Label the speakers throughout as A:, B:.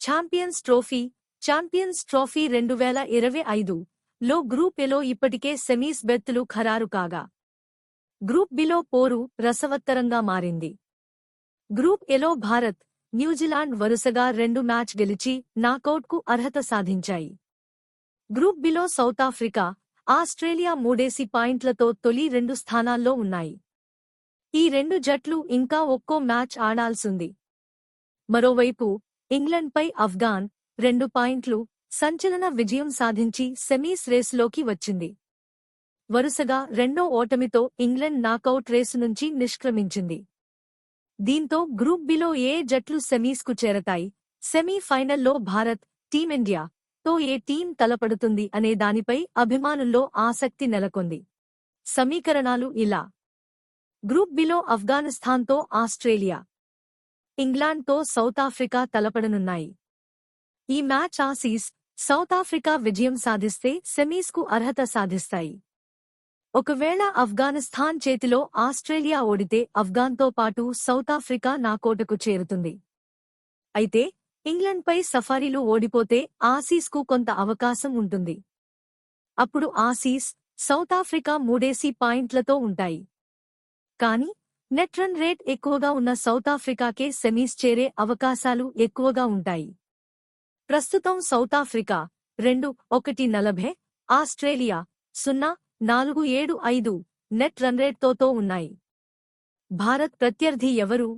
A: Champions trophy 2025 లో group ఎలో ఇప్పటికే semis బెర్తులు ఖరారు కాగా గ్రూప్ బిలో పోరు రసవత్తరంగా మారింది. గ్రూప్ ఎలో భారత్, న్యూజిలాండ్ వరుసగా 2 మ్యాచ్ గెలిచి నాకౌట్కు అర్హత సాధించాయి. గ్రూప్ బిలో సౌతాఫ్రికా, ఆస్ట్రేలియా 3 పాయింట్లతో తొలి 2 స్థానాల్లో ఉన్నాయి. ఈ 2 జట్లు ఇంకా ఒక్కో మ్యాచ్ ఆడాల్సింది. మరోవైపు ఇంగ్లండ్పై అఫ్ఘాన్ 2 పాయింట్లు సంచలన విజయం సాధించి సెమీస్ రేసులోకి వచ్చింది. వరుసగా రెండో ఓటమితో ఇంగ్లండ్ నాకౌట్ రేసు నుంచి నిష్క్రమించింది. దీంతో గ్రూప్ బిలో ఏ జట్లు సెమీస్కు చేరతాయి, సెమీ ఫైనల్లో భారత్, టీమిండియా తో ఏ టీం తలపడుతుంది అనే దానిపై అభిమానుల్లో ఆసక్తి నెలకొంది. సమీకరణాలు ఇలా: గ్రూప్ బిలో ఆఫ్ఘనిస్తాన్తో ఆస్ట్రేలియా, ఇంగ్లాండ్తో సౌతాఫ్రికా తలపడనున్నాయి. ఈ మ్యాచ్ ఆసీస్, సౌతాఫ్రికా విజయం సాధిస్తే సెమీస్కు అర్హత సాధిస్తాయి. ఒకవేళ ఆఫ్ఘనిస్తాన్ చేతిలో ఆస్ట్రేలియా ఓడితే ఆఫ్ఘాన్తో పాటు సౌతాఫ్రికా నాకౌట్కు చేరుతుంది. అయితే ఇంగ్లండ్పై సఫారీలు ఓడిపోతే ఆసీస్కు కొంత అవకాశం ఉంటుంది. అప్పుడు ఆసీస్, సౌతాఫ్రికా 3 పాయింట్లతో ఉంటాయి. కానీ నెట్ రన్ రేట్ ఎక్కువగా ఉన్న సౌతాఫ్రికాకే సెమీస్ చేరే అవకాశాలు ఎక్కువగా ఉంటాయి. ప్రస్తుతం సౌతాఫ్రికా 2-1-40, ఆస్ట్రేలియా 0-4-7-5 నెట్ రన్రేట్తో ఉన్నాయి. భారత్ ప్రత్యర్థి ఎవరు?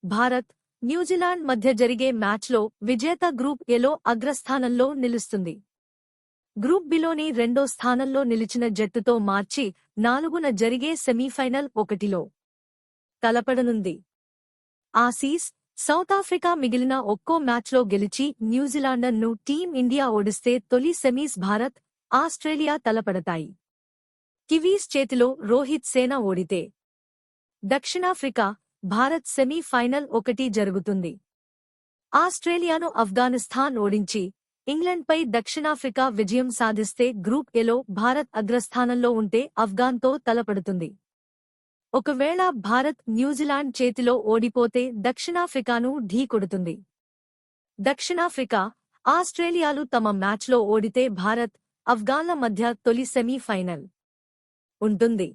A: భారత్, న్యూజిలాండ్ మధ్య జరిగే మ్యాచ్లో విజేత గ్రూప్ ఎలో అగ్రస్థానంలో నిలుస్తుంది. గ్రూప్ బిలోని 2వ స్థానంలో నిలిచిన జట్టుతో మార్చి 4న జరిగే సెమీఫైనల్ 1లో తలపడనుంది. ఆసీస్, సౌతాఫ్రికా మిగిలిన ఒక్కో మ్యాచ్లో గెలిచి న్యూజిలాండ్ను టీం ఇండియా ఓడిస్తే తొలి సెమీస్ భారత్, ఆస్ట్రేలియా తలపడతాయి. కివీస్ చేతిలో రోహిత్ సేన ఓడితే దక్షిణాఫ్రికా, భారత్ సెమీఫైనల్ 1 జరుగుతుంది. ఆస్ట్రేలియాను ఆఫ్ఘనిస్తాన్ ఓడించి ఇంగ్లండ్పై దక్షిణాఫ్రికా విజయం సాధిస్తే గ్రూప్ ఎలో భారత్ అగ్రస్థానంలో ఉంటే ఆఫ్ఘాన్తో తలపడుతుంది. ఒకవేళ భారత్ న్యూజిలాండ్ చేతిలో ఓడిపోతే దక్షిణాఫ్రికాను ఢీకొడుతుంది. దక్షిణాఫ్రికా, ఆస్ట్రేలియాలు తమ మ్యాచ్లో ఓడితే భారత్, ఆఫ్ఘాన్ల మధ్య తొలి సెమీఫైనల్ ఉంటుంది.